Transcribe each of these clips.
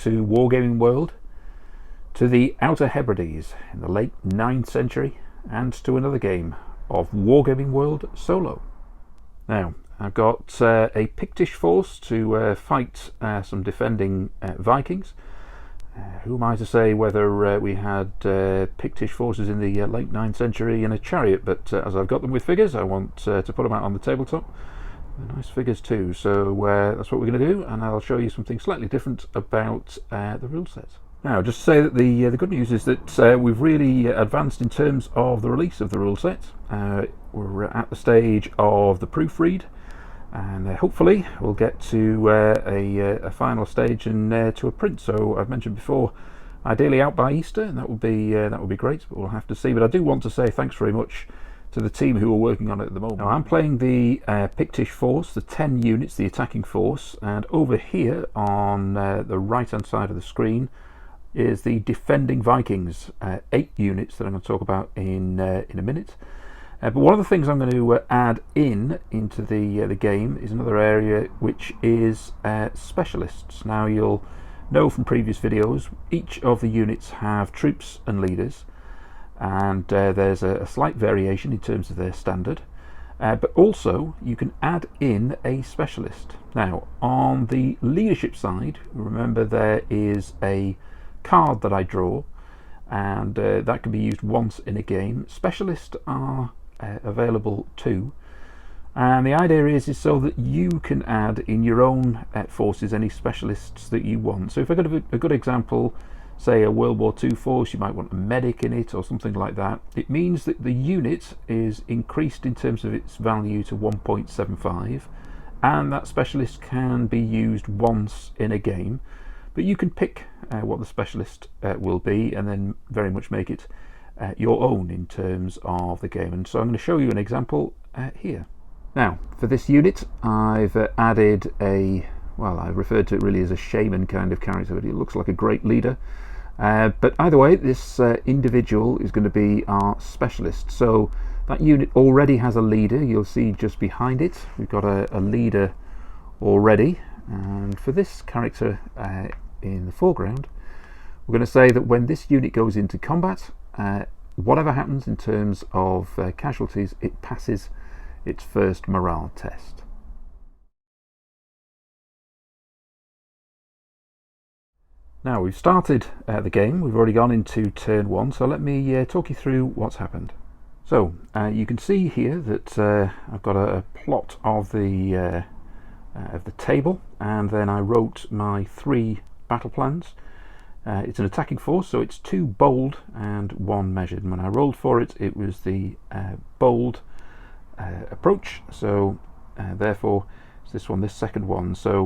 to Wargaming World, to the Outer Hebrides in the late 9th century, and to another game of Wargaming World Solo. Now, I've got a Pictish force to fight some defending Vikings. Who am I to say whether we had Pictish forces in the late 9th century in a chariot, but as I've got them with figures, I want to put them out on the tabletop. They're nice figures too, so that's what we're going to do, and I'll show you something slightly different about the rule set. Now, just to say that the good news is that we've really advanced in terms of the release of the rule set. We're at the stage of the proofread, and hopefully we'll get to a final stage and to a print. So I've mentioned before, ideally out by Easter, and that would be great, but we'll have to see. But I do want to say thanks very much to the team who are working on it at the moment. Now, I'm playing the Pictish force, the 10 units, the attacking force, and over here on the right hand side of the screen is the defending Vikings, 8 units that I'm going to talk about in a minute. But one of the things I'm going to add into the game is another area, which is specialists. Now, you'll know from previous videos, each of the units have troops and leaders, and there's a slight variation in terms of their standard, but also you can add in a specialist. Now, on the leadership side, remember there is a card that I draw, and that can be used once in a game. Specialists are available too, and the idea is so that you can add in your own forces any specialists that you want. So if I've got a good example, say a World War II force, you might want a medic in it or something like that. It means that the unit is increased in terms of its value to 1.75, and that specialist can be used once in a game, but you can pick what the specialist will be and then very much make it your own in terms of the game. And so I'm going to show you an example here. Now, for this unit, I've added I referred to it really as a shaman kind of character, but it looks like a great leader. But either way, this individual is going to be our specialist. So that unit already has a leader. You'll see just behind it, we've got a leader already. And for this character in the foreground, we're going to say that when this unit goes into combat, whatever happens in terms of casualties, it passes its first morale test. Now, we've started the game, we've already gone into turn 1, so let me talk you through what's happened. So, you can see here that I've got a plot of the table, and then I wrote my 3 battle plans. It's an attacking force, so it's 2 bold and 1 measured. And when I rolled for it, it was the bold approach, so therefore it's this one, this second one. So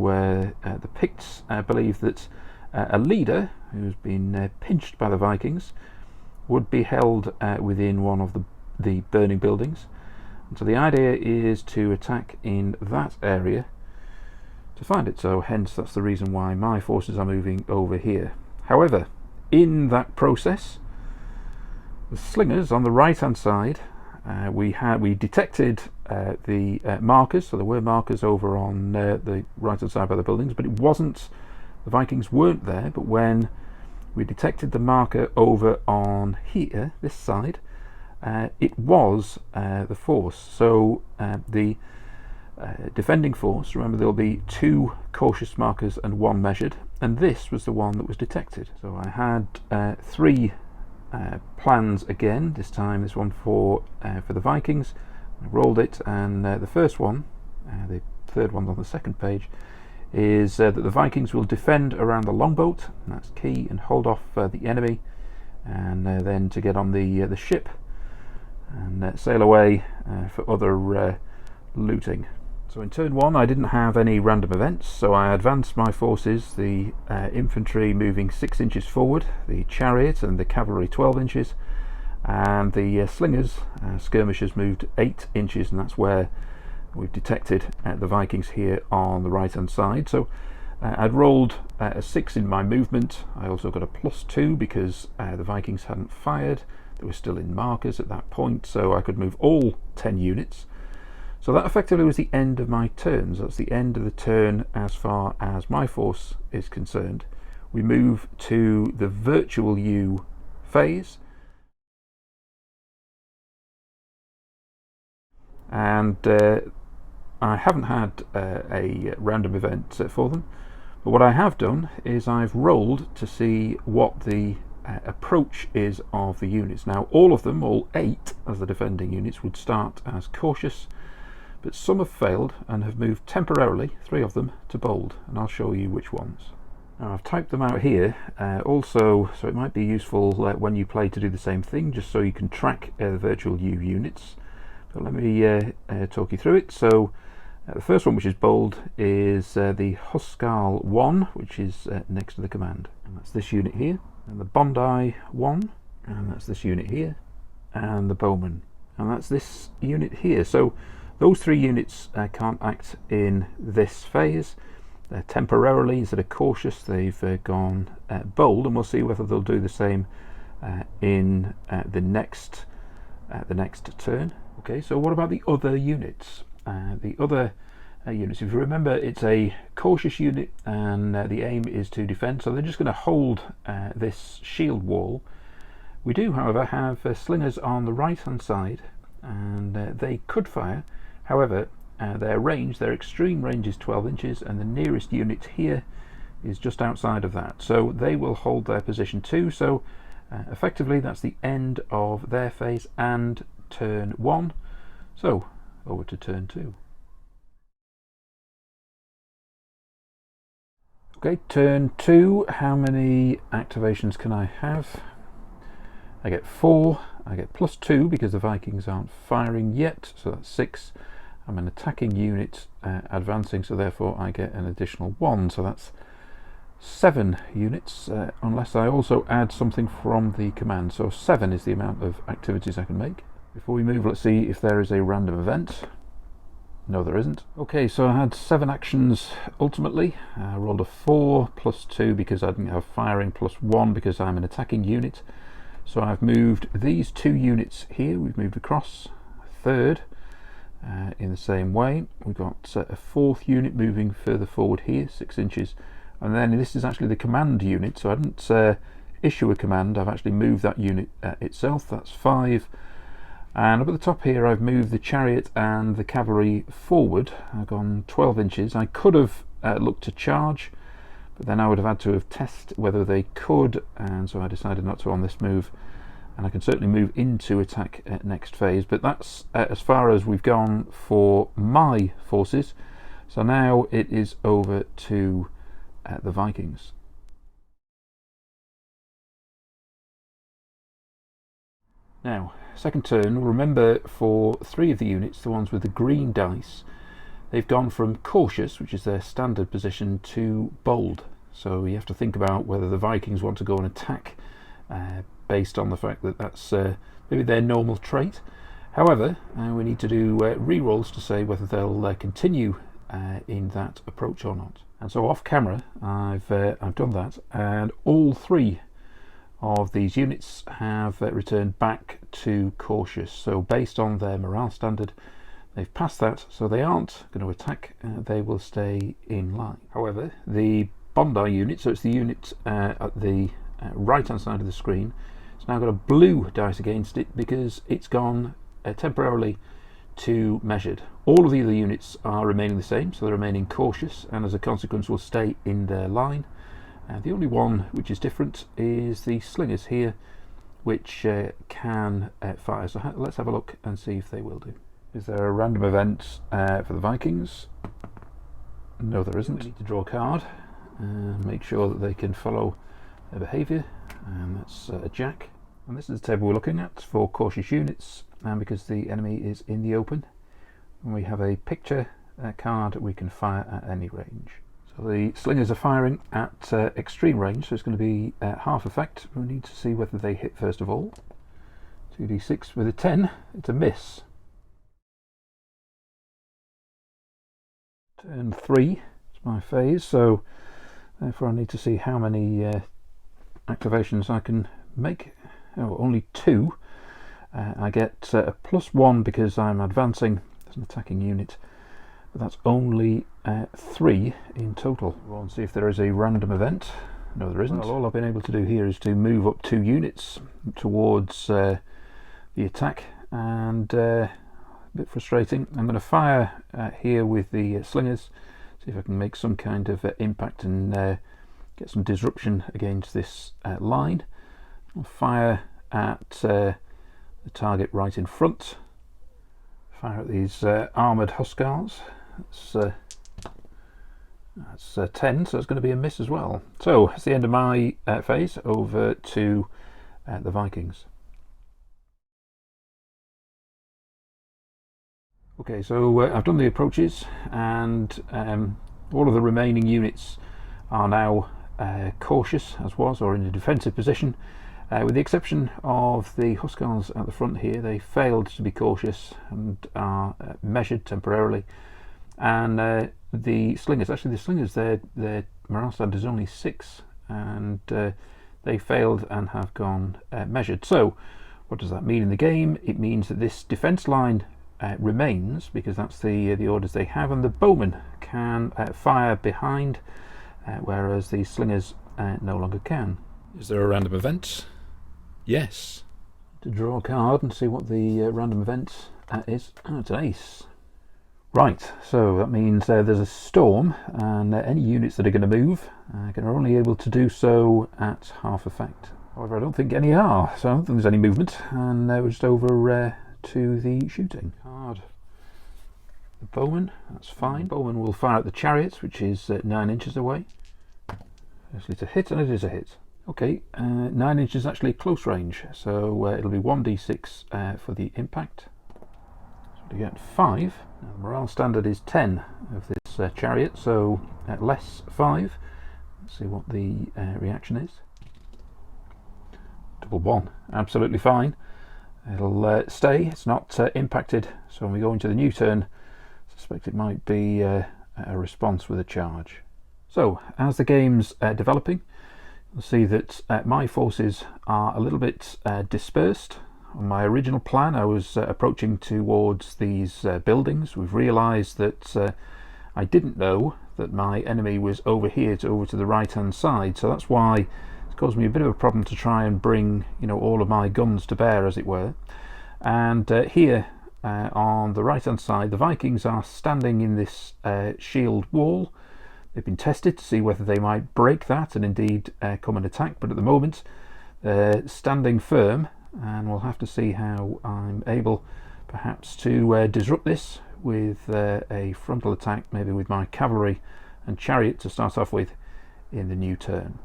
the Picts believe that a leader who's been pinched by the Vikings would be held within one of the burning buildings. And so the idea is to attack in that area to find it. So hence that's the reason why my forces are moving over here. However, in that process, the slingers on the right hand side, we detected the markers. So there were markers over on the right hand side by the buildings, but it wasn't, the Vikings weren't there. But when we detected the marker over on here, this side, it was the force. So the defending force, remember there'll be 2 cautious markers and 1 measured, and this was the one that was detected. So I had 3 plans again, this time this one for the Vikings. I rolled it, and the first one, the third one on the second page, is that the Vikings will defend around the longboat, and that's key, and hold off the enemy, and then to get on the ship and sail away for other looting. So in turn 1 I didn't have any random events, so I advanced my forces, the infantry moving 6 inches forward, the chariot and the cavalry 12 inches, and the slingers, skirmishers, moved 8 inches, and that's where we've detected the Vikings here on the right hand side. So I'd rolled a 6 in my movement. I also got a +2 because the Vikings hadn't fired. They were still in markers at that point, so I could move all 10 units. So that effectively was the end of my turns. That's the end of the turn as far as my force is concerned. we move to the virtual U phase, and I haven't had a random event for them, but what I have done is I've rolled to see what the approach is of the units. Now all of them, all 8 as the defending units, would start as cautious, but some have failed and have moved temporarily, 3 of them, to bold, and I'll show you which ones. Now I've typed them out here also, so it might be useful when you play to do the same thing, just so you can track the virtual U units. But let me talk you through it. So the first one, which is bold, is the Huskal 1, which is next to the command, and that's this unit here, and the Bondi 1, and that's this unit here, and the Bowman, and that's this unit here. So those 3 units can't act in this phase. They're temporarily, instead of cautious, they've gone bold, and we'll see whether they'll do the same in the next turn. Okay, so what about the other units? The other units, if you remember, it's a cautious unit, and the aim is to defend, so they're just going to hold this shield wall. We do, however, have slingers on the right hand side, and they could fire. However, their extreme range is 12 inches, and the nearest unit here is just outside of that, so they will hold their position too. So effectively that's the end of their phase and turn 1. So over to turn 2. Okay, turn 2, how many activations can I have? I get 4. I get +2 because the Vikings aren't firing yet, so that's 6. I'm an attacking unit advancing, so therefore I get an additional 1, so that's 7 units, unless I also add something from the command. So 7 is the amount of activities I can make. Before we move, let's see if there is a random event. No, there isn't. Okay, so I had 7 actions ultimately. I rolled a 4 +2 because I didn't have firing, +1 because I'm an attacking unit. So I've moved these 2 units here. We've moved across a 3rd in the same way. We've got a 4th unit moving further forward here, 6 inches. And then this is actually the command unit, so I didn't issue a command, I've actually moved that unit itself. That's 5. And up at the top here I've moved the chariot and the cavalry forward. I've gone 12 inches. I could have looked to charge, but then I would have had to have tested whether they could, and so I decided not to on this move. And I can certainly move into attack next phase, but that's as far as we've gone for my forces. So now it is over to the Vikings. Now, second turn, remember for 3 of the units, the ones with the green dice, they've gone from cautious, which is their standard position, to bold. So you have to think about whether the Vikings want to go and attack based on the fact that that's maybe their normal trait. However, we need to do re-rolls to say whether they'll continue in that approach or not. And so off camera I've done that, and all 3 of these units have returned back to cautious. So based on their morale standard, they've passed that, so they aren't going to attack, they will stay in line. However, the Bondi unit, so it's the unit at the right hand side of the screen, it's now got a blue dice against it because it's gone temporarily to measured. All of the other units are remaining the same, so they're remaining cautious, and as a consequence will stay in their line. The only one which is different is the slingers here, which can fire. So let's have a look and see if they will do. Is there a random event for the Vikings? No, there isn't. We need to draw a card and make sure that they can follow their behaviour, and that's a jack. And this is the table we're looking at for cautious units, and because the enemy is in the open, and we have a picture card we can fire at any range. So the slingers are firing at extreme range, so it's going to be half effect. We need to see whether they hit first of all. 2d6 with a 10, it's a miss. Turn 3 is my phase, so therefore I need to see how many activations I can make. Oh, only 2. I get a +1 because I'm advancing as an attacking unit, but that's only 3 in total. We'll see if there is a random event. No, there isn't. Well, all I've been able to do here is to move up 2 units towards the attack, and a bit frustrating. I'm going to fire here with the slingers, see if I can make some kind of impact and get some disruption against this line. I'll fire at the target right in front. Fire at these armoured Huskars. That's 10, so it's going to be a miss as well. So that's the end of my phase. Over to the Vikings. Okay, so I've done the approaches, and all of the remaining units are now cautious, as was, or in a defensive position, with the exception of the Huskars at the front here. They failed to be cautious and are measured temporarily, and the slingers, actually the slingers, their morale stand is only 6, and they failed and have gone measured. So what does that mean in the game? It means that this defence line remains, because that's the orders they have, and the bowmen can fire behind, whereas the slingers no longer can. Is there a random event? Yes. To draw a card and see what the random event is. Oh, it's an ace. Right, so that means there's a storm, and any units that are going to move are only able to do so at half effect. However, I don't think any are, so I don't think there's any movement, and we're just over to the shooting. Card. The bowman, that's fine. Bowman will fire at the chariot, which is 9 inches away. Firstly, it's a hit, and it is a hit. Okay, 9 inches is actually close range, so it'll be 1d6 for the impact. So to get 5. Now, the morale standard is 10 of this chariot, so less 5. Let's see what the reaction is. Double 1, absolutely fine. It'll stay, it's not impacted, so when we go into the new turn, I suspect it might be a response with a charge. So, as the game's developing, you'll see that my forces are a little bit dispersed. On my original plan, I was approaching towards these buildings. We've realised that I didn't know that my enemy was over here, over to the right-hand side, so that's why it's caused me a bit of a problem to try and bring, all of my guns to bear, as it were. And here on the right-hand side, the Vikings are standing in this shield wall. They've been tested to see whether they might break that and indeed come and attack, but at the moment they're standing firm, and we'll have to see how I'm able perhaps to disrupt this with a frontal attack, maybe with my cavalry and chariot to start off with in the new turn.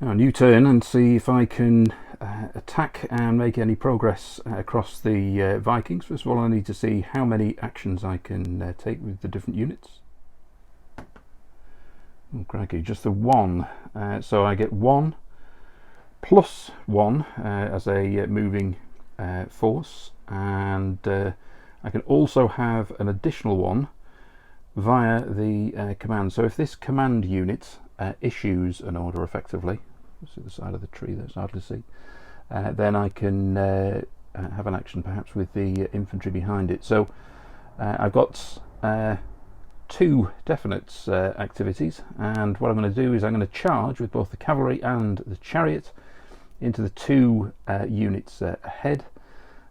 Now, new turn, and see if I can attack and make any progress across the Vikings. First of all, I need to see how many actions I can take with the different units. Oh, crikey, just the 1. So I get 1 plus 1 as a moving force, and I can also have an additional 1 via the command. So if this command unit issues an order effectively, see the side of the tree there, it's hard to see, then I can have an action perhaps with the infantry behind it. So I've got 2 definite activities, and what I'm going to do is I'm going to charge with both the cavalry and the chariot into the 2 units ahead.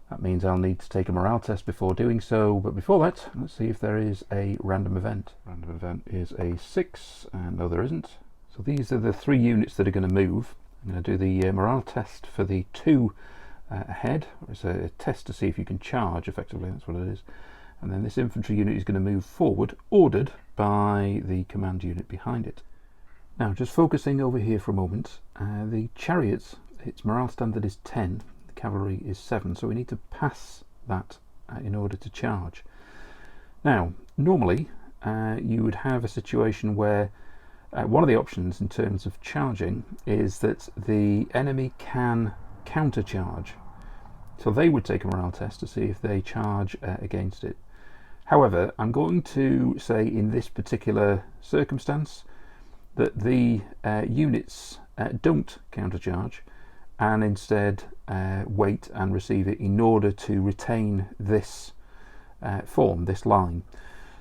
That means I'll need to take a morale test before doing so, but before that, let's see if there is a random event. Random event is a 6, and no, there isn't. So these are the 3 units that are going to move. I'm going to do the morale test for the 2 ahead. It's a test to see if you can charge effectively, that's what it is. And then this infantry unit is going to move forward, ordered by the command unit behind it. Now, just focusing over here for a moment, the chariot, its morale standard is 10, the cavalry is 7, so we need to pass that in order to charge. Now, normally you would have a situation where one of the options in terms of charging is that the enemy can countercharge. So they would take a morale test to see if they charge against it. However, I'm going to say in this particular circumstance that the units don't countercharge, and instead wait and receive it in order to retain this form, this line.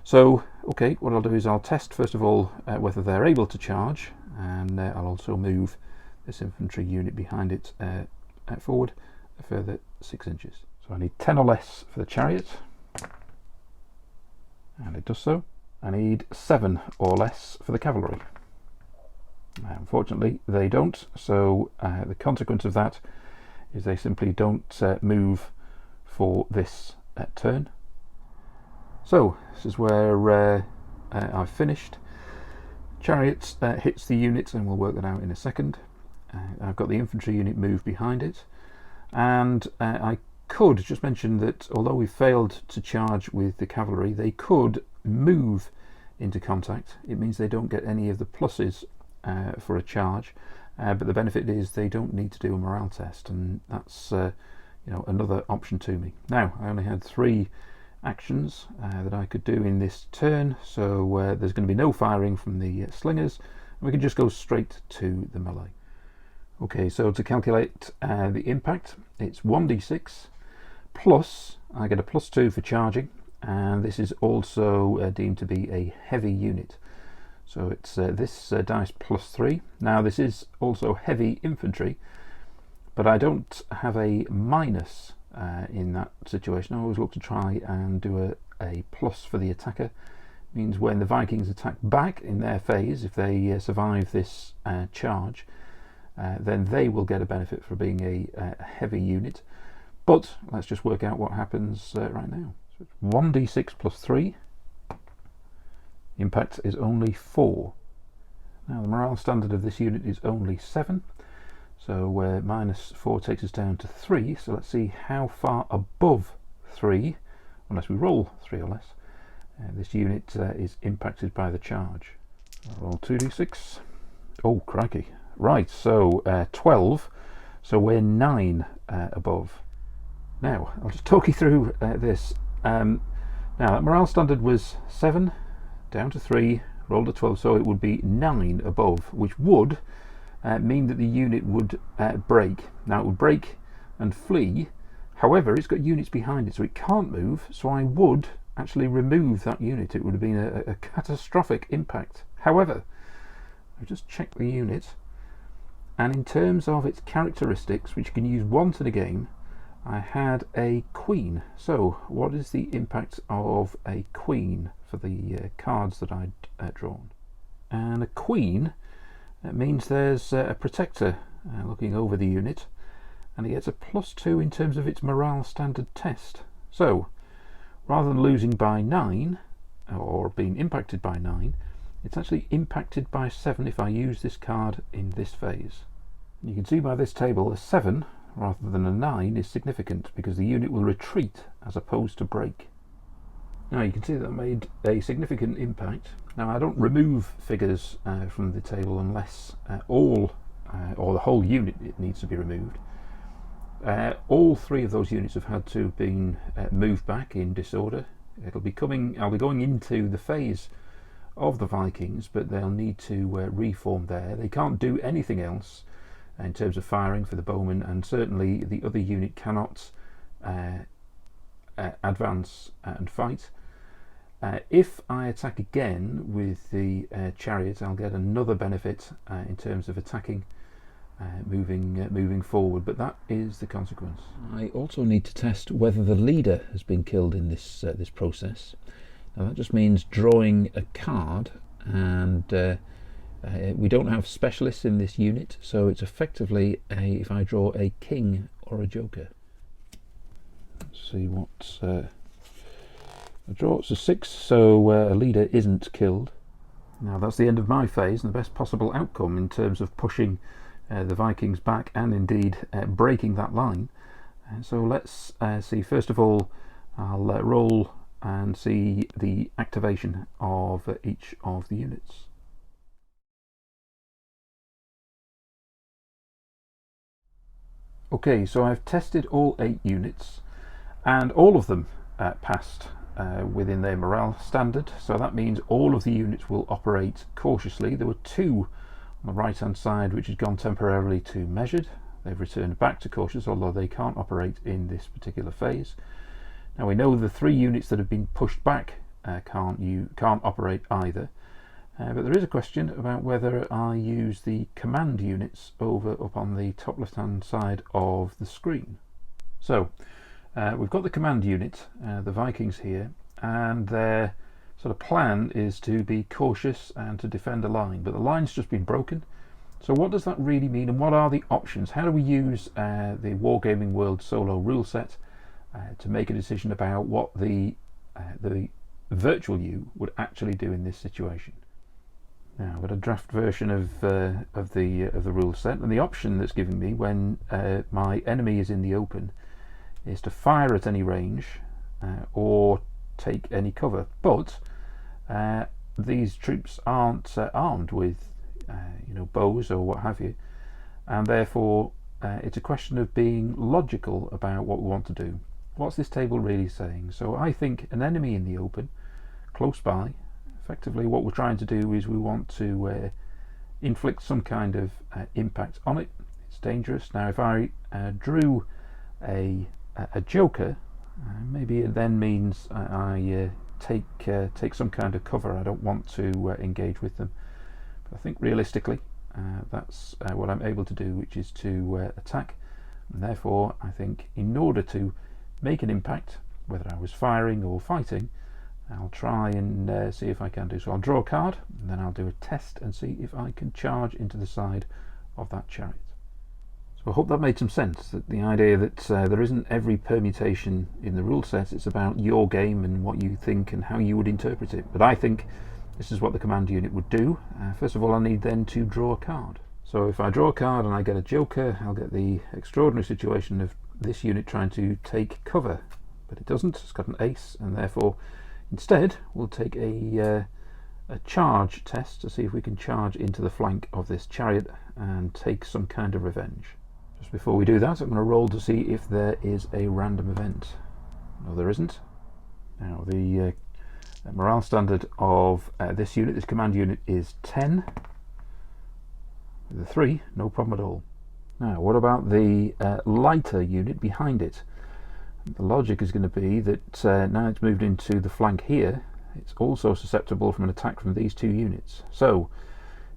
So, okay, what I'll do is I'll test first of all whether they're able to charge, and I'll also move this infantry unit behind it forward a further 6 inches. So I need 10 or less for the chariot, and it does so. I need 7 or less for the cavalry. Unfortunately, they don't, so the consequence of that is they simply don't move for this turn. So this is where I've finished. Chariot hits the unit, and we'll work that out in a second. I've got the infantry unit move behind it, and I could just mention that although we failed to charge with the cavalry, they could move into contact. It means they don't get any of the pluses for a charge, but the benefit is they don't need to do a morale test, and that's you know, another option to me. Now I only had 3 actions that I could do in this turn, so there's going to be no firing from the slingers, and we can just go straight to the melee. Okay, so to calculate the impact, it's 1d6 plus I get a +2 for charging, and this is also deemed to be a heavy unit, so it's this dice +3. Now this is also heavy infantry, but I don't have a minus in that situation. I always look to try and do a plus for the attacker. It means when the Vikings attack back in their phase, if they survive this charge, then they will get a benefit for being a heavy unit. But let's just work out what happens right now. So it's 1d6 +3. Impact is only 4. Now the morale standard of this unit is only 7. So -4 takes us down to 3. So let's see how far above 3, unless we roll 3 or less, this unit is impacted by the charge. I'll roll 2d6. Oh, crikey. Right, so 12. So we're 9 above. Now, I'll just talk you through this. Now, that morale standard was 7, down to 3, rolled a 12, so it would be 9 above, which would mean that the unit would break. Now, it would break and flee. However, it's got units behind it, so it can't move, so I would actually remove that unit. It would have been a catastrophic impact. However, I've just checked the unit, and in terms of its characteristics, which you can use once in a game, I had a queen. So what is the impact of a queen for the cards that I'd drawn? And a queen means there's a protector looking over the unit, and it gets a +2 in terms of its morale standard test. So rather than losing by 9 or being impacted by 9, it's actually impacted by 7 if I use this card in this phase. You can see by this table a 7 rather than a 9 is significant because the unit will retreat as opposed to break. Now you can see that made a significant impact. Now I don't remove figures from the table unless all or the whole unit needs to be removed. All 3 of those units have had to have been moved back in disorder. I'll be going into the phase of the Vikings, but they'll need to reform there. They can't do anything else in terms of firing for the bowmen, and certainly the other unit cannot advance and fight. If I attack again with the chariot, I'll get another benefit in terms of attacking, moving forward, but that is the consequence. I also need to test whether the leader has been killed in this process. Now that just means drawing a card, and we don't have specialists in this unit, so it's effectively if I draw a king or a joker. Let's see what I draw. It's a 6, so a leader isn't killed. Now that's the end of my phase, and the best possible outcome in terms of pushing the Vikings back and indeed breaking that line. So let's see. First of all, I'll roll and see the activation of each of the units. Okay, so I've tested all 8 units, and all of them passed within their morale standard, so that means all of the units will operate cautiously. There were 2 on the right hand side which had gone temporarily to measured. They've returned back to cautious, although they can't operate in this particular phase. Now we know the 3 units that have been pushed back can't operate either. But there is a question about whether I use the command units over up on the top left hand side of the screen. So we've got the command unit, the Vikings here, and their sort of plan is to be cautious and to defend a line, but the line's just been broken. So what does that really mean, and what are the options? How do we use the Wargaming World Solo rule set to make a decision about what the virtual you would actually do in this situation? Now I've got a draft version of the rule set, and the option that's giving me when my enemy is in the open is to fire at any range or take any cover, but these troops aren't armed with bows or what have you, and therefore it's a question of being logical about what we want to do. What's this table really saying? So I think an enemy in the open, close by, effectively what we're trying to do is we want to inflict some kind of impact on it. It's dangerous. Now if I drew a joker, maybe it then means I take some kind of cover. I don't want to engage with them. But I think realistically that's what I'm able to do, which is to attack, and therefore I think in order to make an impact, whether I was firing or fighting, I'll try and see if I can do so. I'll draw a card and then I'll do a test and see if I can charge into the side of that chariot. So I hope that made some sense, that the idea that there isn't every permutation in the rule set, it's about your game and what you think and how you would interpret it. But I think this is what the command unit would do. First of all, I need then to draw a card. So if I draw a card and I get a joker, I'll get the extraordinary situation of this unit trying to take cover, but it doesn't. It's got an ace, and therefore instead we'll take a charge test to see if we can charge into the flank of this chariot and take some kind of revenge. Just before we do that, I'm going to roll to see if there is a random event. No, there isn't. Now the morale standard of this unit, this command unit, is 10. With a 3, no problem at all. Now what about the lighter unit behind it? The logic is going to be that now it's moved into the flank here, it's also susceptible from an attack from these two units. So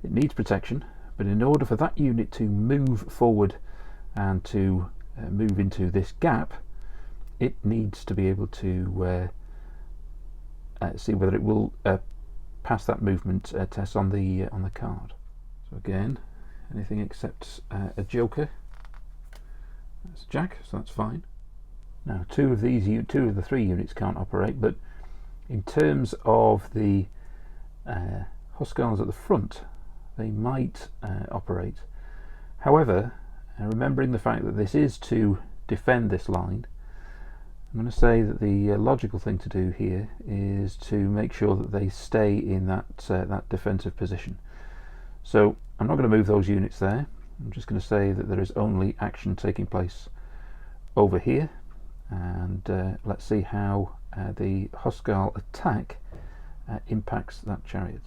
it needs protection, but in order for that unit to move forward and to move into this gap, it needs to be able to see whether it will pass that movement test on the card. So again, anything except a joker. That's a jack, so that's fine. Now two of the 3 units can't operate, but in terms of the Hussars at the front, they might operate. However, remembering the fact that this is to defend this line, I'm going to say that the logical thing to do here is to make sure that they stay in that defensive position. So I'm not going to move those units there. I'm just going to say that there is only action taking place over here, and let's see how the Hussar attack impacts that chariot.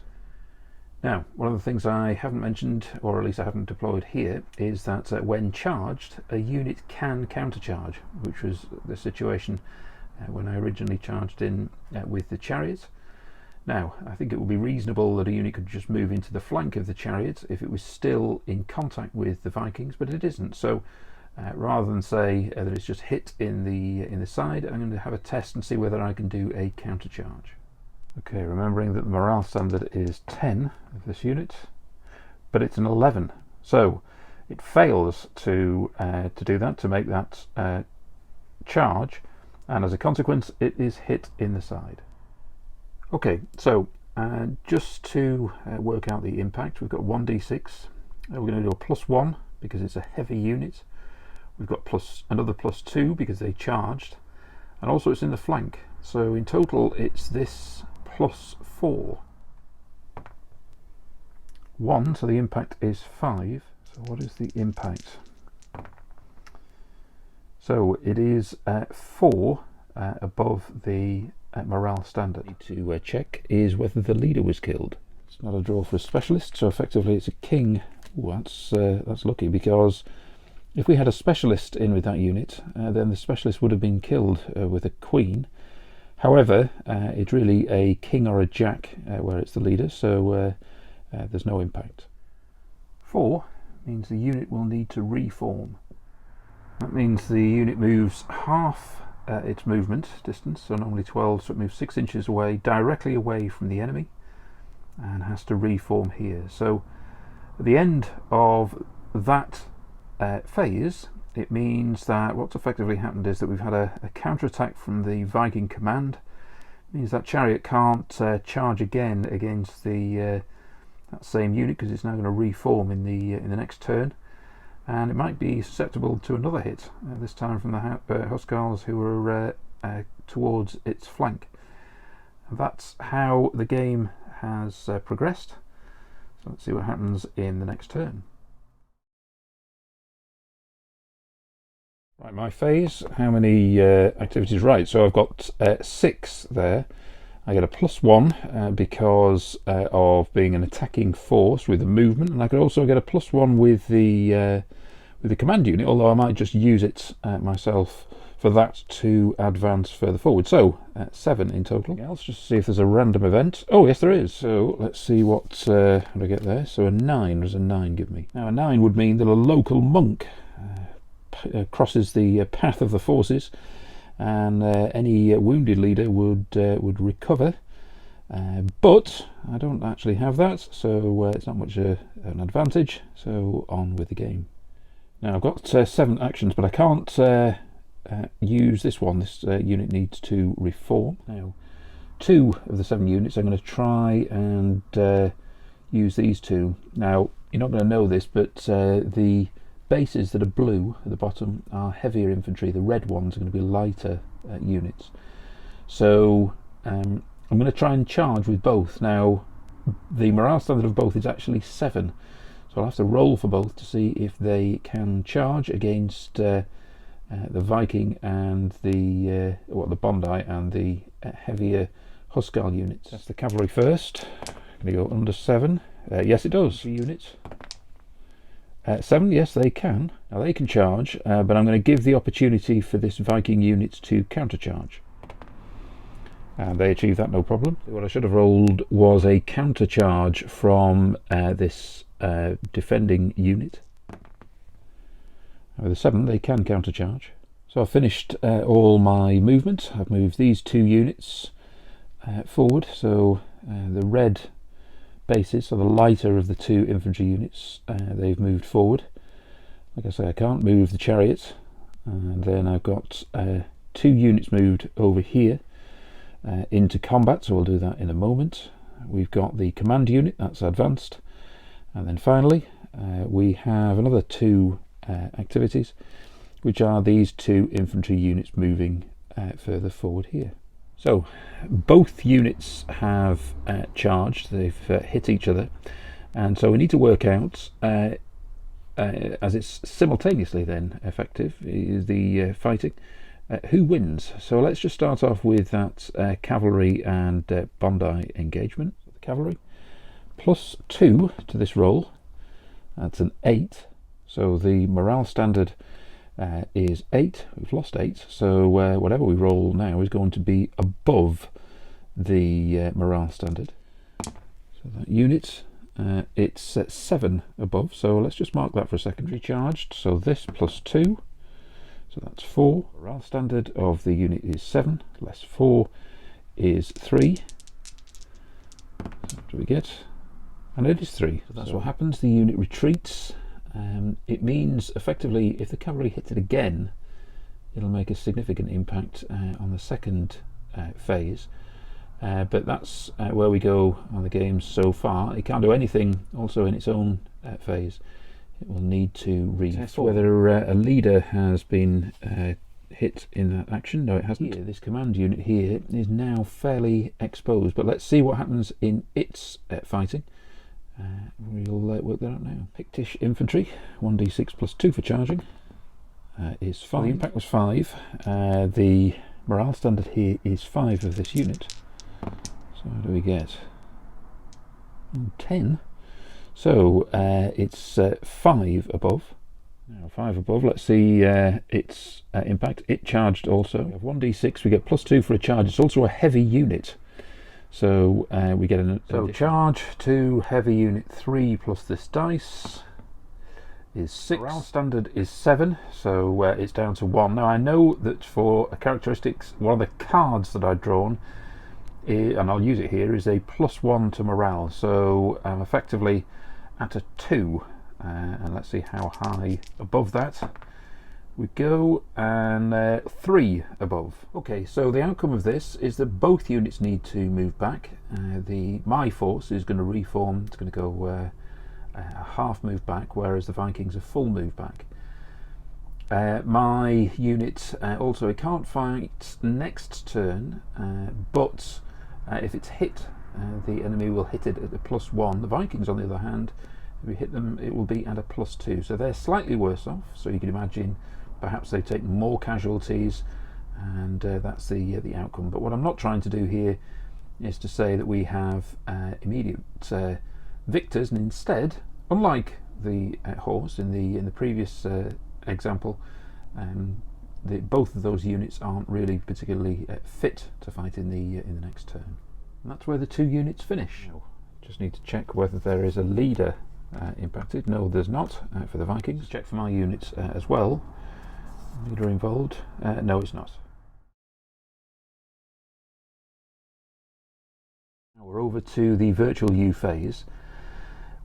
Now, one of the things I haven't mentioned, or at least I haven't deployed here, is that when charged, a unit can countercharge, which was the situation when I originally charged in with the chariot. Now, I think it would be reasonable that a unit could just move into the flank of the chariot if it was still in contact with the Vikings, but it isn't. So rather than say that it's just hit in the side, I'm going to have a test and see whether I can do a countercharge. Okay, remembering that the morale standard is 10 of this unit, but it's an 11, so it fails to do that, to make that charge, and as a consequence it is hit in the side. Okay, so just to work out the impact, we've got 1d6. We're going to do a +1 because it's a heavy unit. We've got another +2 because they charged, and also it's in the flank. So in total it's this +4. 1, so the impact is 5. So what is the impact? So it is 4 above the morale standard. To check is whether the leader was killed. It's not a draw for a specialist, so effectively it's a king. Ooh, that's lucky, because if we had a specialist in with that unit, then the specialist would have been killed with a queen. However, it's really a king or a jack where it's the leader, so there's no impact. 4 means the unit will need to reform. That means the unit moves half its movement distance, so normally 12, so it moves 6 inches away, directly away from the enemy, and has to reform here. So at the end of that phase, it means that what's effectively happened is that we've had a counter-attack from the Viking command. It means that chariot can't charge again against the that same unit, because it's now going to reform in the next turn, and it might be susceptible to another hit, this time from the Huskarls, who are towards its flank. And that's how the game has progressed. So let's see what happens in the next turn. Right, my phase, how many activities? Right, so I've got 6 there. I get a +1 because of being an attacking force with the movement, and I could also get a +1 with the command unit, although I might just use it myself for that to advance further forward. So 7 in total. Else, just to see if there's a random event. Oh yes, there is. So let's see what I get there. So a 9. Does a 9 give me? Now a 9 would mean that a local monk crosses the path of the forces, and any wounded leader would recover, but I don't actually have that, so it's not much an advantage. So on with the game. Now I've got 7 actions, but I can't use this one. This unit needs to reform. Now 2 of the 7 units I'm going to try and use these 2. Now you're not going to know this, but the bases that are blue at the bottom are heavier infantry. The red ones are going to be lighter units. So I'm going to try and charge with both. Now the morale standard of both is actually 7, so I'll have to roll for both to see if they can charge against the Viking and the Bondi and the heavier Huskarl units. That's the cavalry first. I'm going to go under 7. Yes, it does. Units. 7, yes, they can. Now they can charge, but I'm going to give the opportunity for this Viking unit to countercharge. And they achieve that no problem. What I should have rolled was a countercharge from this defending unit. With a 7, they can countercharge. So I've finished all my movement. I've moved these 2 units forward. So the red bases, so the lighter of the 2 infantry units, they've moved forward. Like I say, I can't move the chariot, and then I've got 2 units moved over here into combat, so we'll do that in a moment. We've got the command unit, that's advanced, and then finally we have another 2 activities, which are these 2 infantry units moving further forward here. So both units have charged, they've hit each other, and so we need to work out, as it's simultaneously then effective, is the fighting, who wins. So let's just start off with that cavalry and Bondi engagement. The cavalry, +2 to this roll, that's an 8, so the morale standard is 8. We've lost 8, so whatever we roll now is going to be above the morale standard. So that unit, it's 7 above, so let's just mark that for a secondary charged. So this +2, so that's 4. Morale standard of the unit is 7, less 4 is 3. So what do we get? And it is 3. So that's what happens. The unit retreats. It means effectively if the cavalry hits it again, it'll make a significant impact on the second phase, but that's where we go on the game so far. It can't do anything also in its own phase. It will need to retest whether a leader has been hit in that action. No, it hasn't. Here, this command unit here is now fairly exposed, but let's see what happens in its fighting. We'll work that out now. Pictish infantry, 1d6 +2 for charging, is 5. The impact was 5. The morale standard here is 5 of this unit. So what do we get? 10. So it's 5 above. Now 5 above, let's see its impact. It charged also. We have 1d6, we get +2 for a charge. It's also a heavy unit. So we get an charge to heavy unit 3 plus this dice is 6. Morale standard is 7, so it's down to 1. Now I know that for characteristics, one of the cards that I've drawn, and I'll use it here, is a +1 to morale. So I'm effectively at a 2, and let's see how high above that we go, and 3 above. Okay, so the outcome of this is that both units need to move back. My force is going to reform. It's going to go a half move back, whereas the Vikings are full move back. My unit also, it can't fight next turn, but if it's hit, the enemy will hit it at a +1. The Vikings, on the other hand, if we hit them, it will be at a +2. So they're slightly worse off. So you can imagine perhaps they take more casualties, and that's the outcome. But what I'm not trying to do here is to say that we have immediate victors, and instead, unlike the horse in the previous example, both of those units aren't really particularly fit to fight in the next turn. And that's where the 2 units finish. Now, just need to check whether there is a leader impacted. No, there's not for the Vikings. Check for my units as well. Leader involved? No, it's not. Now we're over to the virtual U phase.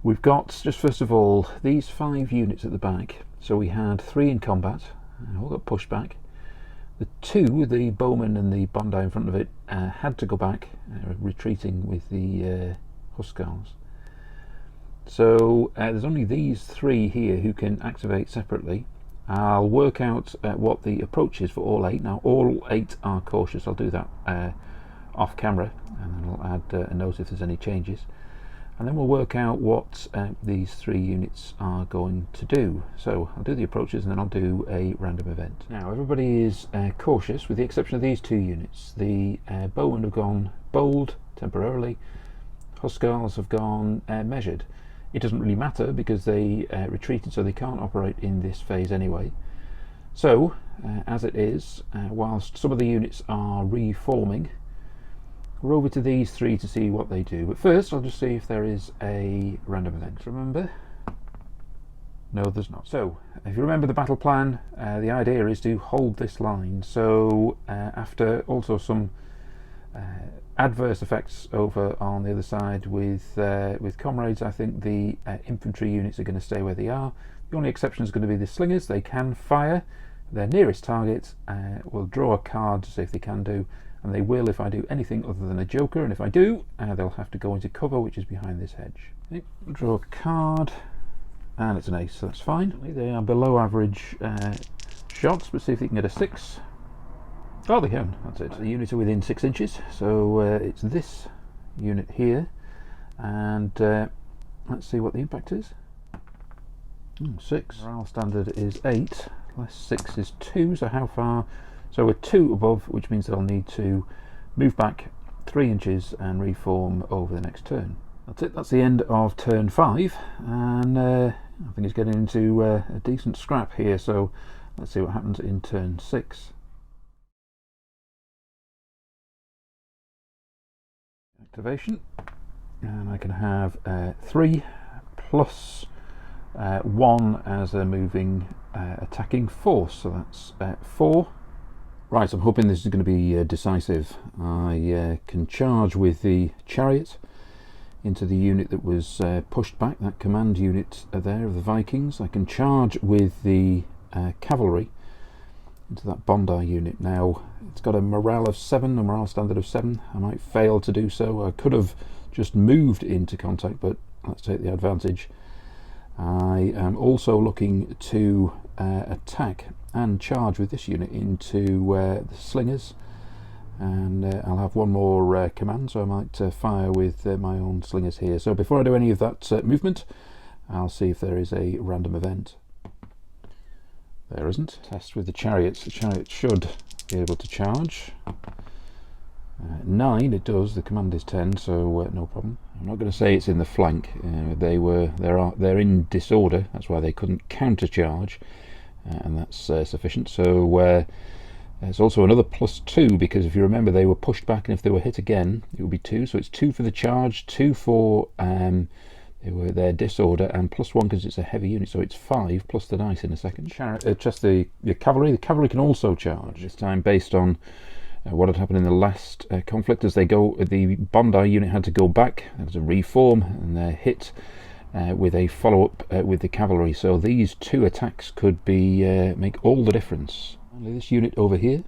We've got, just first of all, these 5 units at the back. So we had 3 in combat, all got pushed back. The 2, the bowman and the Bondi in front of it, had to go back, retreating with the Huskarls. So there's only these 3 here who can activate separately. I'll work out what the approach is for all 8. Now all 8 are cautious. I'll do that off camera, and then I'll add a note if there's any changes. And then we'll work out what these 3 units are going to do. So I'll do the approaches, and then I'll do a random event. Now everybody is cautious, with the exception of these 2 units. The bowmen have gone bold temporarily. Huskarls have gone measured. It doesn't really matter because they retreated, so they can't operate in this phase anyway. So as it is, whilst some of the units are reforming, we're over to these 3 to see what they do. But first I'll just see if there is a random event. Remember? No, there's not. So if you remember the battle plan, the idea is to hold this line. So after also some adverse effects over on the other side with comrades, I think the infantry units are going to stay where they are. The only exception is going to be the slingers. They can fire their nearest target. Will draw a card to see if they can do, and they will if I do anything other than a joker, and if I do, they'll have to go into cover, which is behind this hedge. Okay, draw a card, and it's an ace, so that's fine. They are below average shots, but see if they can get a 6. Oh, they can, that's it. The units are within 6 inches, so it's this unit here, and let's see what the impact is. 6. Morale standard is 8, less 6 is 2, so how far? So we're 2 above, which means they'll need to move back 3 inches and reform over the next turn. That's it, that's the end of turn 5, and I think it's getting into a decent scrap here, so let's see what happens in turn 6. Activation, and I can have 3 plus 1 as a moving attacking force, so that's 4. Right, I'm hoping this is going to be decisive. I can charge with the chariot into the unit that was pushed back, that command unit there of the Vikings. I can charge with the cavalry into that Bondi unit. Now it's got a morale of 7, a morale standard of 7. I might fail to do so. I could have just moved into contact, but let's take the advantage. I am also looking to attack and charge with this unit into the slingers, and I'll have 1 more command, so I might fire with my own slingers here. So before I do any of that movement, I'll see if there is a random event. There isn't. Test with the chariots. The chariot should be able to charge. 9 it does, the command is 10, so no problem. I'm not going to say it's in the flank. They're in disorder, that's why they couldn't countercharge, and that's sufficient. So there's also another +2, because if you remember they were pushed back, and if they were hit again it would be 2, so it's 2 for the charge, 2 for their disorder, and +1 because it's a heavy unit, so it's 5 plus the dice in a second. Just the cavalry. The cavalry can also charge, this time based on what had happened in the last conflict. As they go, the Bondi unit had to go back, there was a reform, and they're hit with a follow-up with the cavalry. So these 2 attacks could be make all the difference. Only this unit over here,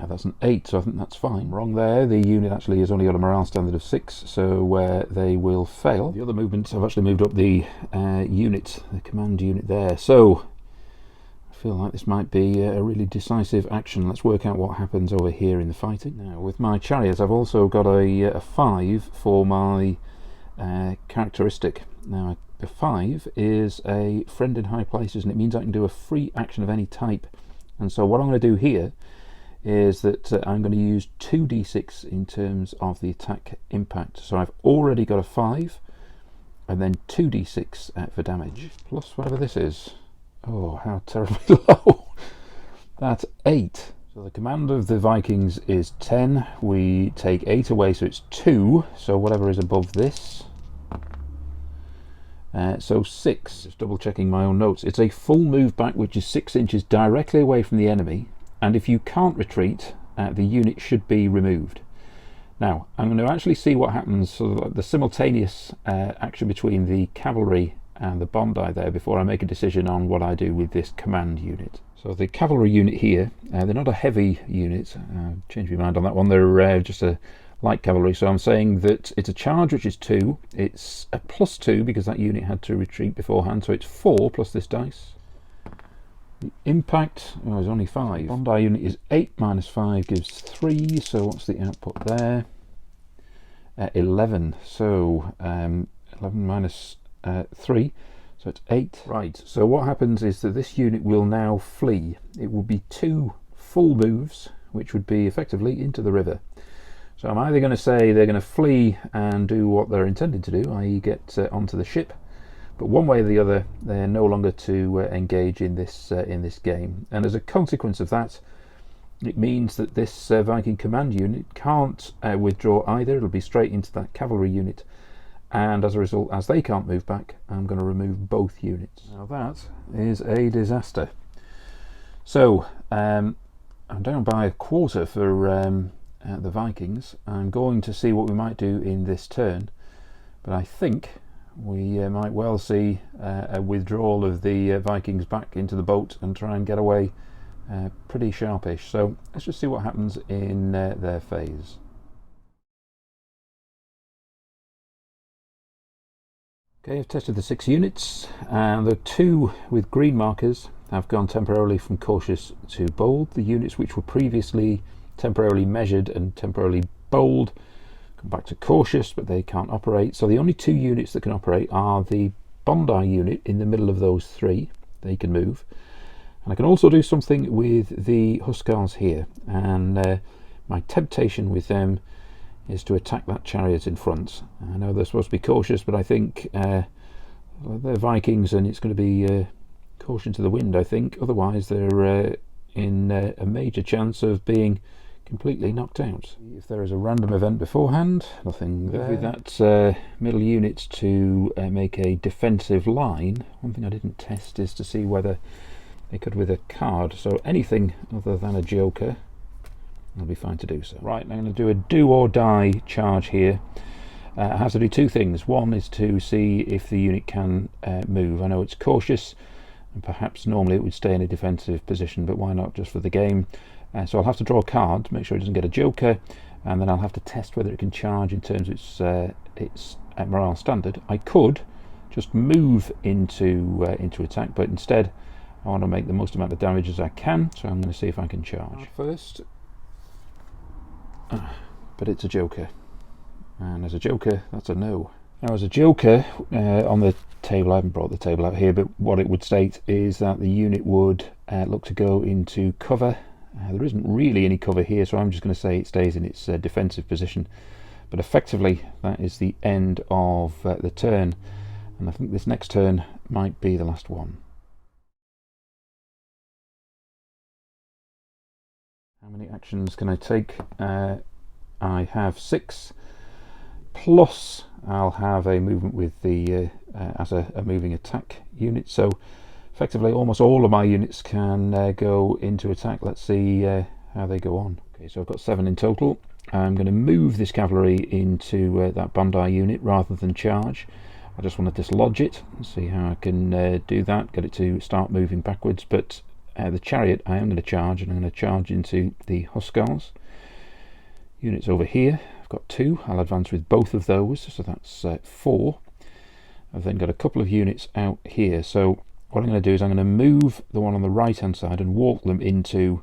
that's an 8, so I think that's fine. Wrong there, the unit actually has only got a morale standard of 6, so they will fail. The other movements, I've actually moved up the unit, the command unit there. So I feel like this might be a really decisive action. Let's work out what happens over here in the fighting. Now with my chariots I've also got a 5 for my characteristic. Now a 5 is a friend in high places, and it means I can do a free action of any type. And so what I'm going to do here is that I'm going to use 2d6 in terms of the attack impact. So I've already got a 5, and then 2d6 for damage, plus whatever this is. Oh, how terribly low. That's 8. So the command of the Vikings is 10. We take 8 away, so it's 2. So whatever is above this. So 6. Just double checking my own notes. It's a full move back, which is 6 inches directly away from the enemy. And if you can't retreat, the unit should be removed. Now, I'm going to actually see what happens, so the simultaneous action between the cavalry and the Bondi there, before I make a decision on what I do with this command unit. So the cavalry unit here, they're not a heavy unit. Changed my mind on that one. They're just a light cavalry. So I'm saying that it's a charge, which is 2. It's a +2 because that unit had to retreat beforehand, so it's 4 plus this dice. The impact is only 5. Bondi unit is 8 minus 5 gives 3. So what's the output there? 11. So 11 minus 3, so it's 8. Right, so what happens is that this unit will now flee. It will be 2 full moves, which would be effectively into the river. So I'm either going to say they're going to flee and do what they're intended to do, i.e. get onto the ship, but one way or the other they're no longer to engage in this game. And as a consequence of that, it means that this Viking command unit can't withdraw either. It'll be straight into that cavalry unit. And as a result, as they can't move back, I'm going to remove both units. Now that is a disaster. So I'm down by a quarter for the Vikings. I'm going to see what we might do in this turn, but I think we might well see a withdrawal of the Vikings back into the boat and try and get away pretty sharpish. So let's just see what happens in their phase. Okay, I've tested the 6 units, and the 2 with green markers have gone temporarily from cautious to bold. The units which were previously temporarily measured and temporarily bold come back to cautious, but they can't operate. So the only 2 units that can operate are the Bondi unit in the middle of those 3. They can move. And I can also do something with the Huskars here, and my temptation with them is to attack that chariot in front. I know they're supposed to be cautious, but I think they're Vikings, and it's going to be caution to the wind, I think. Otherwise they're in a major chance of being completely knocked out. If there is a random event beforehand, nothing there. With that middle unit to make a defensive line, one thing I didn't test is to see whether they could with a card. So anything other than a joker, I'll be fine to do so. Right, I'm going to do a do or die charge here. I have to do 2 things. One is to see if the unit can move. I know it's cautious, and perhaps normally it would stay in a defensive position, but why not just for the game? So I'll have to draw a card to make sure it doesn't get a joker, and then I'll have to test whether it can charge in terms of its morale standard. I could just move into attack, but instead I want to make the most amount of damage as I can, so I'm going to see if I can charge. First, but it's a joker, and as a joker that's a no. Now as a joker on the table, I haven't brought the table out here, but what it would state is that the unit would look to go into cover There isn't really any cover here, so I'm just going to say it stays in its defensive position. But effectively, that is the end of the turn, and I think this next turn might be the last one. How many actions can I take? I have 6, plus I'll have a movement with the as a moving attack unit, so effectively almost all of my units can go into attack. Let's see how they go on. Okay, so I've got 7 in total. I'm going to move this cavalry into that Bondi unit rather than charge. I just want to dislodge it and see how I can do that, get it to start moving backwards. But the chariot I am going to charge, and I'm going to charge into the Hussars. Units over here, I've got 2. I'll advance with both of those, so that's 4. I've then got a couple of units out here, so what I'm going to do is I'm going to move the one on the right hand side and walk them into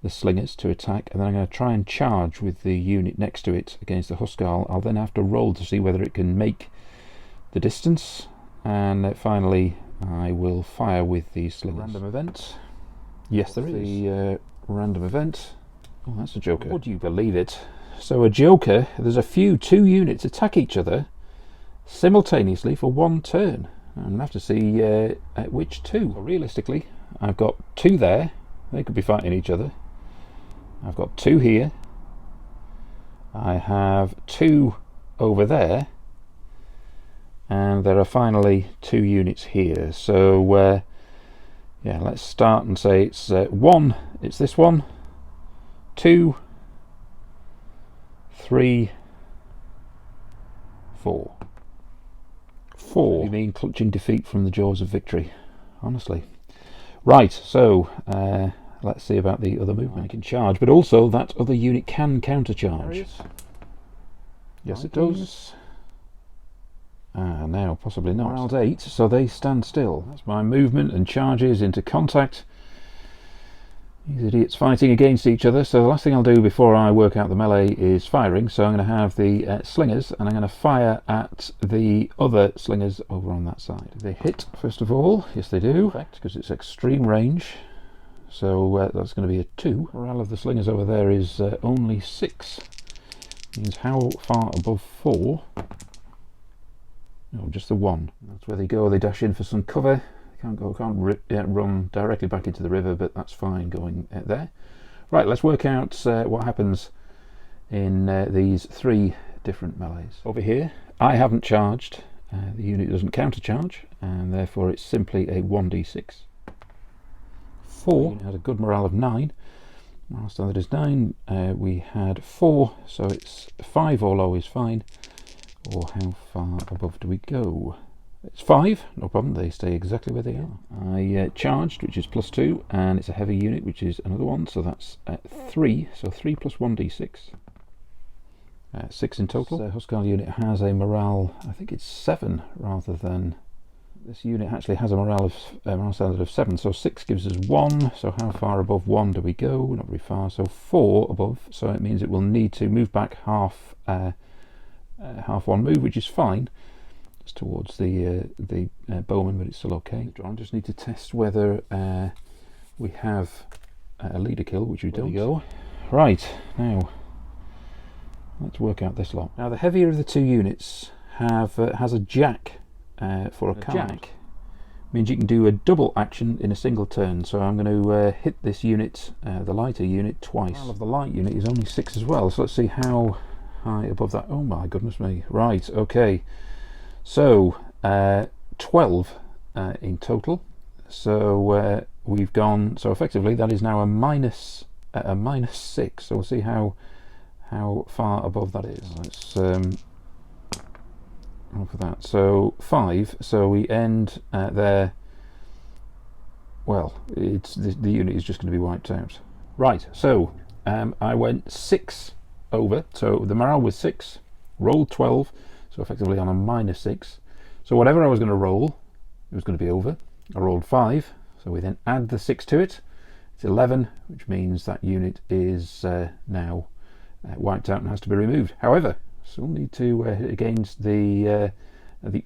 the slingers to attack, and then I'm going to try and charge with the unit next to it against the Hussar. I'll then have to roll to see whether it can make the distance, and finally I will fire with the slingers. Random event. Yes, there is. The random event. Oh, that's a joker. Would you believe it? So a joker, there's a few 2 units attack each other simultaneously for 1 turn. I'm going to have to see which 2. So realistically, I've got 2 there. They could be fighting each other. I've got 2 here. I have 2 over there. And there are finally 2 units here. So yeah, let's start and say it's 1. It's this one. 2, 3, 4. 4. You mean clutching defeat from the jaws of victory, honestly. Right, so let's see about the other movement. I can charge, but also that other unit can countercharge. Yes, it does. Now possibly not. Round 8, so they stand still. That's my movement and charges into contact. These idiots fighting against each other. So the last thing I'll do before I work out the melee is firing. So I'm going to have the slingers, and I'm going to fire at the other slingers over on that side. They hit first of all. Yes, they do, because it's extreme range. So that's going to be a 2. Morale of the slingers over there is only 6. Means how far above 4? No, just the 1. That's where they go. They dash in for some cover. Can't run directly back into the river, but that's fine going there. Right, let's work out what happens in these 3 different melees. Over here, I haven't charged. The unit doesn't counter charge, and therefore it's simply a 1d6. 4 had a good morale of 9. Morale standard is 9. We had 4, so it's 5 or low is fine. Or how far above do we go? It's 5, no problem, they stay exactly where they are. I charged, which is +2, and it's a heavy unit, which is another 1, so that's 3, so 3 plus 1d6. 6 in total. The Hussar unit has a morale, I think it's 7, rather than... This unit actually has a morale standard of 7, so 6 gives us 1, so how far above 1 do we go? Not very far, so 4 above, so it means it will need to move back half one move, which is fine. Towards the bowman, but it's still okay. I just need to test whether we have a leader kill, which we don't. There you go. Right, now let's work out this lot. Now the heavier of the 2 units has a jack for a card. Jack means you can do a double action in a single turn, so I'm going to hit this unit, the lighter unit, twice. The morale of the light unit is only 6 as well, so let's see how high above that. Oh my goodness me. Right, okay. So 12 in total. So we've gone. So effectively, that is now a minus 6. So we'll see how far above that is. Let's roll for that. So 5. So we end there. Well, it's the unit is just going to be wiped out. Right. So I went 6 over. So the morale was 6. Rolled 12. So effectively on a -6. So whatever I was going to roll, it was going to be over. I rolled 5, so we then add the 6 to it. It's 11, which means that unit is now wiped out and has to be removed. However, still need to hit against the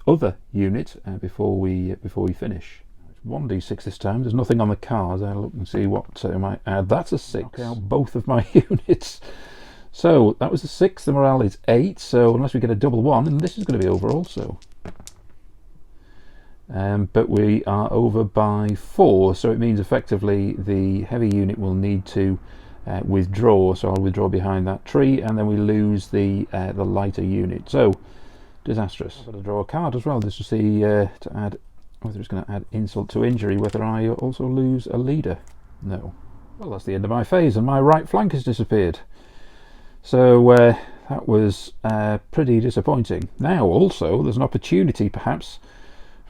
other unit before we finish. 1d6 this time. There's nothing on the card. I'll look and see what I might add. That's a 6. Knock out both of my units. So that was a 6. The morale is 8. So unless we get a double 1, and this is going to be over also. But we are over by 4. So it means effectively the heavy unit will need to withdraw. So I'll withdraw behind that tree, and then we lose the lighter unit. So disastrous. I've got to draw a card as well just to see to add whether it's going to add insult to injury, whether I also lose a leader. No. Well, that's the end of my phase, and my right flank has disappeared. So that was pretty disappointing. Now also there's an opportunity perhaps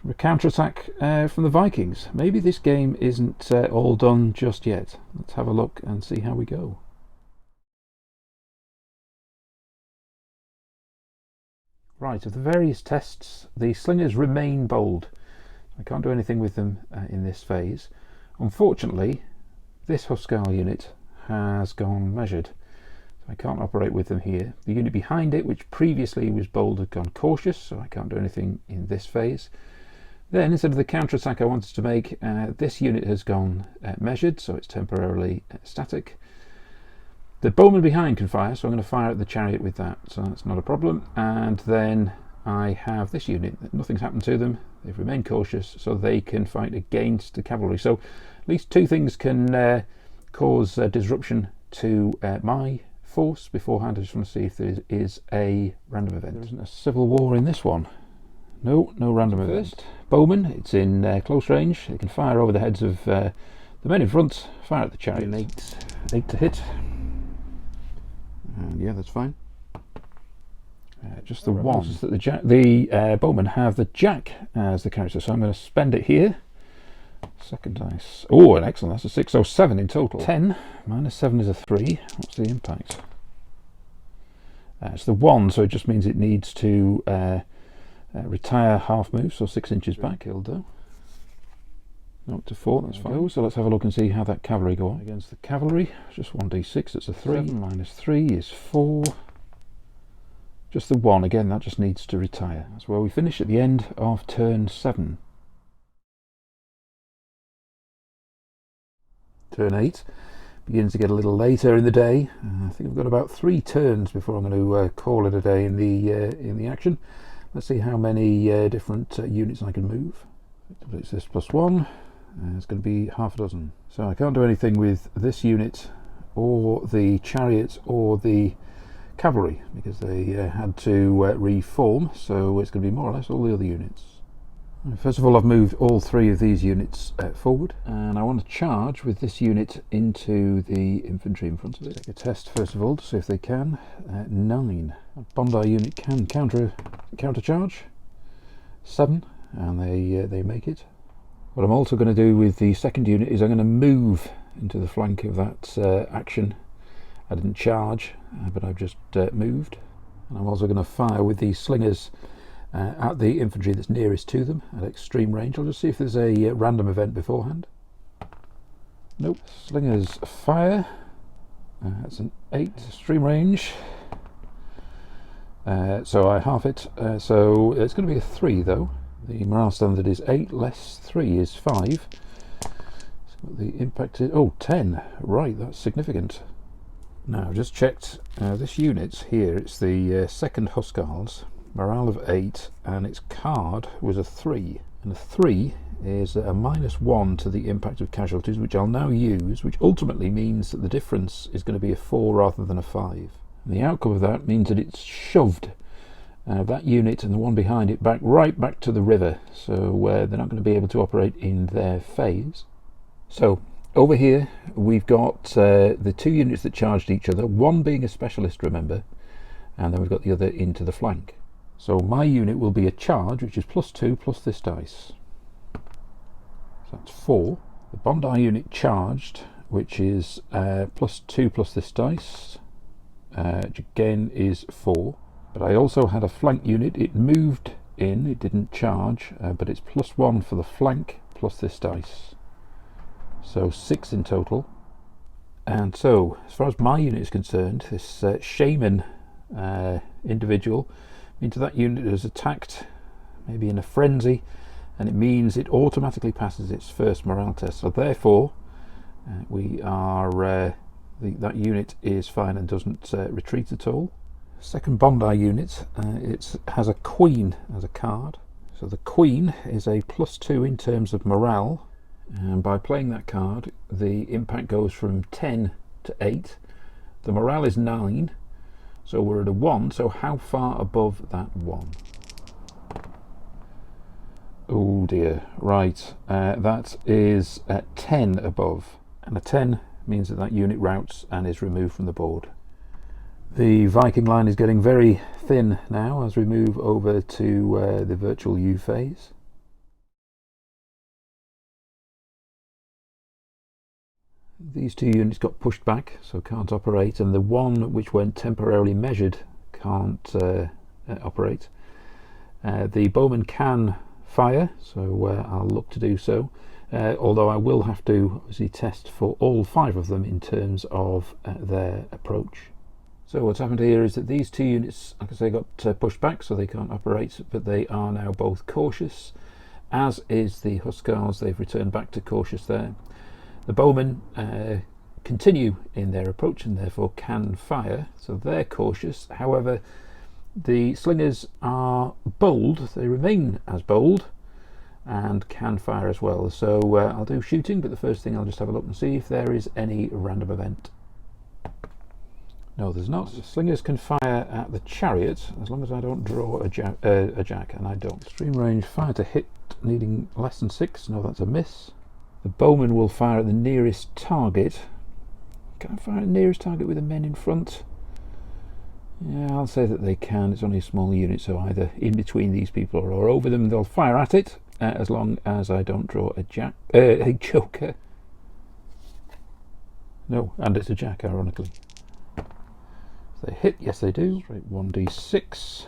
for a counterattack from the Vikings. Maybe this game isn't all done just yet. Let's have a look and see how we go. Right, of the various tests, the slingers remain bold. I can't do anything with them in this phase. Unfortunately, this Huscarl unit has gone measured. So I can't operate with them here. The unit behind it, which previously was bold, had gone cautious, so I can't do anything in this phase. Then, instead of the counter-attack I wanted to make, this unit has gone measured, so it's temporarily static. The bowman behind can fire, so I'm going to fire at the chariot with that, so that's not a problem. And then I have this unit. Nothing's happened to them. They've remained cautious, so they can fight against the cavalry. So at least two things can cause disruption to my force beforehand. I just want to see if there is a random event. There isn't a civil war in this one. No random event. Bowman, it's in close range. They can fire over the heads of the men in front. Fire at the chariot. 8 to hit. And yeah, that's fine. Just the one. That the bowmen have the jack as the character, so I'm going to spend it here. Second dice. Oh, an excellent. That's a 6. So 7 in total. 10 minus 7 is a 3. What's the impact? It's the 1, so it just means it needs to retire half move, so 6 inches back. It'll do. Up to 4. That's fine. So let's have a look and see how that cavalry go on against the cavalry. Just 1d6. It's a 3. 7 minus 3 is 4. Just the 1, again, that just needs to retire. That's where we finish at the end of turn 7. Turn 8 begins to get a little later in the day. I think I've got about 3 turns before I'm going to call it a day in the action. Let's see how many different units I can move. It's this plus 1. It's going to be half a dozen. So I can't do anything with this unit or the chariot or the cavalry because they had to reform, so it's going to be more or less all the other units. First of all, I've moved all 3 of these units forward, and I want to charge with this unit into the infantry in front of it. Take a test first of all to see if they can. 9. A Bondi unit can counter charge. 7, and they make it. What I'm also going to do with the second unit is I'm going to move into the flank of that action. I didn't charge, but I've just moved. And I'm also going to fire with these slingers at the infantry that's nearest to them at extreme range. I'll just see if there's a random event beforehand. Nope. Slingers fire. That's an 8 extreme range. So I half it. So it's going to be a 3 though. The morale standard is 8 less 3 is 5. So the impact is 10. Right, that's significant. Now I've just checked this unit here. It's the second Huscarls, morale of 8, and its card was a 3. And a 3 is a -1 to the impact of casualties, which I'll now use, which ultimately means that the difference is going to be a 4 rather than a 5. And the outcome of that means that it's shoved that unit and the one behind it right back to the river, so they're not going to be able to operate in their phase. So over here we've got the 2 units that charged each other, one being a specialist, remember, and then we've got the other into the flank. So my unit will be a charge, which is +2 plus this dice, so that's 4. The Bondi unit charged, which is +2 plus this dice, which again is 4. But I also had a flank unit. It moved in, it didn't charge, but it's +1 for the flank plus this dice, so 6 in total. And so as far as my unit is concerned, this shaman individual means that unit is attacked maybe in a frenzy and it means it automatically passes its first morale test. So therefore, we are that unit is fine and doesn't retreat at all. Second Bondi unit, it has a Queen as a card. So the Queen is a +2 in terms of morale, and by playing that card, the impact goes from 10 to 8. The morale is 9, so we're at a 1. So how far above that 1? Oh dear, right, that is at 10 above, and a 10 means that that unit routes and is removed from the board. The Viking line is getting very thin now as we move over to the virtual U phase. These two units got pushed back, so can't operate, and the one which went temporarily measured can't operate. The bowman can fire, so I'll look to do so, although I will have to obviously test for all 5 of them in terms of their approach. So what's happened here is that these two units, like I say, got pushed back, so they can't operate, but they are now both cautious, as is the Huskars. They've returned back to cautious there. The bowmen continue in their approach and therefore can fire, so they're cautious. However, the slingers are bold, they remain as bold and can fire as well. So I'll do shooting, but the first thing I'll just have a look and see if there is any random event. No, there's not. The slingers can fire at the chariot as long as I don't draw a jack, and I don't. Extreme range, fire to hit, needing less than 6. No, that's a miss. The bowman will fire at the nearest target. Can I fire at the nearest target with the men in front? Yeah, I'll say that they can. It's only a small unit, so either in between these people or over them, they'll fire at it, as long as I don't draw a joker. No, and it's a jack, ironically. They hit, yes they do. Straight 1d6,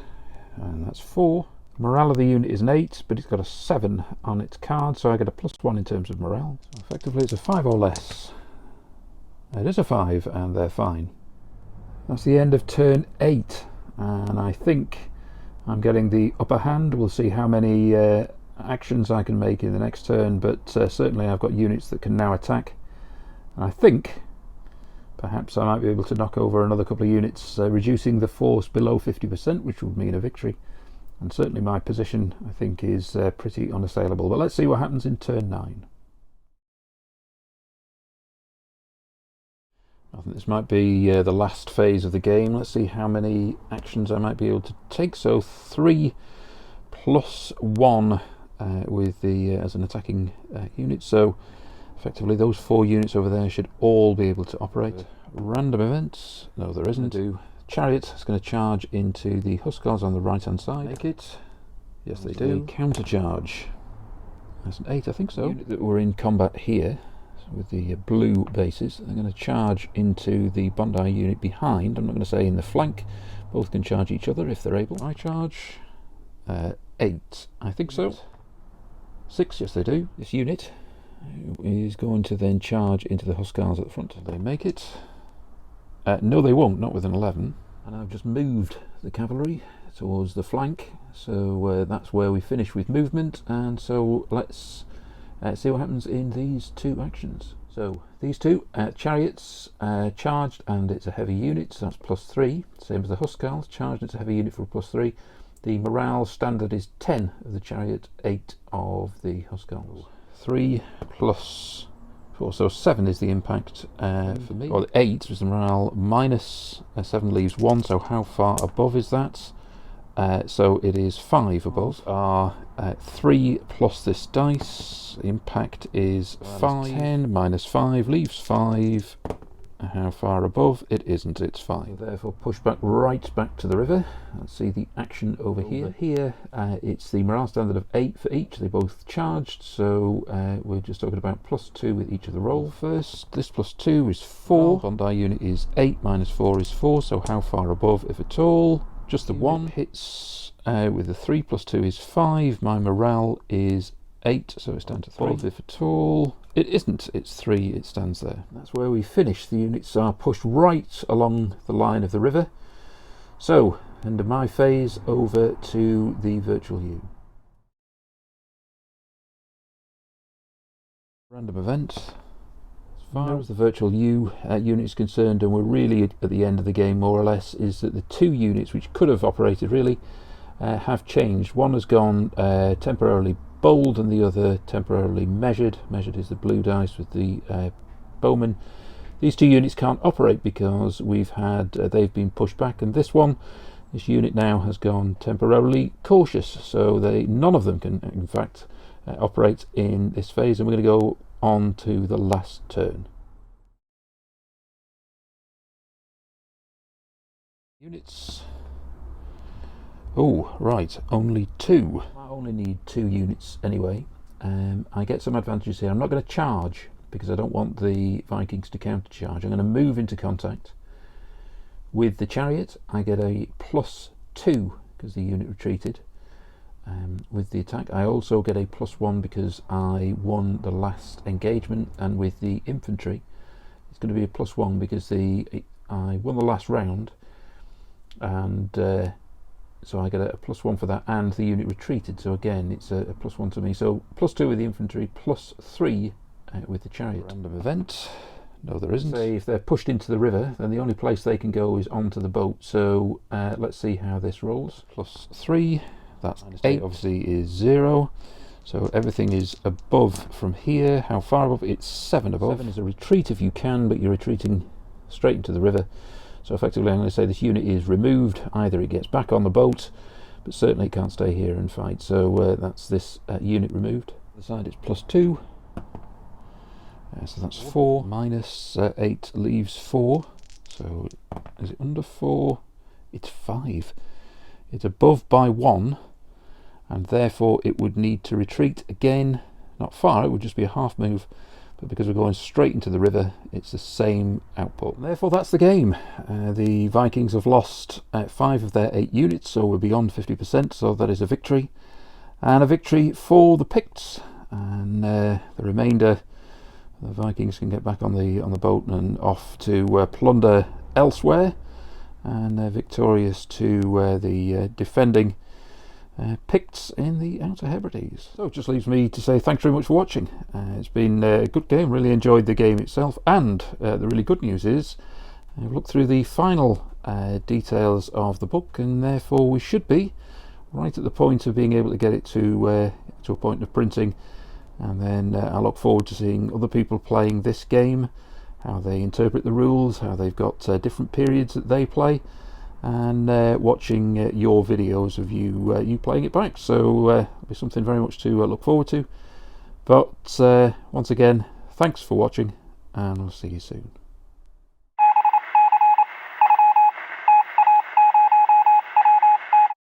and that's 4. Morale of the unit is an 8, but it's got a 7 on its card, so I get a +1 in terms of morale. So effectively it's a 5 or less. It is a 5, and they're fine. That's the end of turn 8, and I think I'm getting the upper hand. We'll see how many actions I can make in the next turn, but certainly I've got units that can now attack. And I think perhaps I might be able to knock over another couple of units, reducing the force below 50%, which would mean a victory. And certainly my position, I think, is pretty unassailable. But let's see what happens in turn 9. I think this might be the last phase of the game. Let's see how many actions I might be able to take. So 3 + 1 with the as an attacking unit. So effectively those 4 units over there should all be able to operate. Random events? No, there isn't. Chariot is going to charge into the Huskars on the right hand side. Make it. Yes, they do. Counter charge. That's an 8, I think so. Unit that were in combat here with the blue bases, they're going to charge into the Bondi unit behind. I'm not going to say in the flank. Both can charge each other if they're able. I charge 8, I think so. 6, yes they do. This unit is going to then charge into the Huskars at the front. They make it. No, they won't, not with an 11. And I've just moved the cavalry towards the flank, so that's where we finish with movement. And so let's see what happens in these 2 actions. So these 2 chariots charged, and it's a heavy unit, so that's +3. Same as the Huskars, charged, it's a heavy unit for a +3. The morale standard is 10 of the chariot, 8 of the Huskars. 3 + 4, so 7 is the impact for me. Or 8 was the morale, minus 7 leaves 1, so how far above is that? So it is 5 above. Are 3 plus this dice. The impact is 5. 10 minus 5 leaves 5. How far above? It isn't, it's 5. Therefore push back right back to the river. Let's see the action over here. Here it's the morale standard of 8 for each. They both charged, so we're just talking about +2 with each of the roll. First, this +2 is 4. Bondi unit is 8 minus 4 is 4, so how far above, if at all? Just the 1 hits with the 3 + 2 is 5. My morale is 8, so it's down to 3. Above, if at all. It isn't, it's 3, it stands there. That's where we finish. The units are pushed right along the line of the river. So, end of my phase, over to the virtual U. Random event. As far as the virtual U unit is concerned, and we're really at the end of the game more or less, is that the two units which could have operated really have changed. One has gone temporarily bold and the other temporarily measured. Measured is the blue dice with the bowman. These two units can't operate because they've been pushed back, and this unit now has gone temporarily cautious, so none of them can in fact operate in this phase, and we're going to go on to the last turn. Units. Oh, right, only two. I only need 2 units anyway. I get some advantages here. I'm not going to charge because I don't want the Vikings to counter-charge. I'm going to move into contact. With the chariot, I get a +2 because the unit retreated. With the attack, I also get a +1 because I won the last engagement, and with the infantry, it's going to be a +1 because I won the last round, and so I get a +1 for that, and the unit retreated. So again, it's a +1 to me. So +2 with the infantry, +3 with the chariot. Random event. No, there isn't. Say if they're pushed into the river, then the only place they can go is onto the boat. So let's see how this rolls. +3. That's 8, obviously is 0, so everything is above from here. How far above? It's 7 above. 7 is a retreat if you can, but you're retreating straight into the river. So effectively I'm going to say this unit is removed. Either it gets back on the boat, but certainly it can't stay here and fight. So that's this unit removed. The side is +2, so that's 4. -8 leaves 4. So is it under 4? It's 5. It's above by 1. And therefore it would need to retreat again, not far, it would just be a half move, but because we're going straight into the river, it's the same output. And therefore that's the game. The Vikings have lost 5 of their 8 units, so we're beyond 50%, so that is a victory. And a victory for the Picts, and the remainder, the Vikings can get back on the boat and off to plunder elsewhere, and they're victorious to the defending Picts in the Outer Hebrides. So it just leaves me to say thanks very much for watching. It's been a good game, really enjoyed the game itself, and the really good news is I've looked through the final details of the book, and therefore we should be right at the point of being able to get it to a point of printing, and then I look forward to seeing other people playing this game, how they interpret the rules, how they've got different periods that they play, and watching your videos of you playing it back. So it'll be something very much to look forward to. But once again, thanks for watching, and I'll see you soon.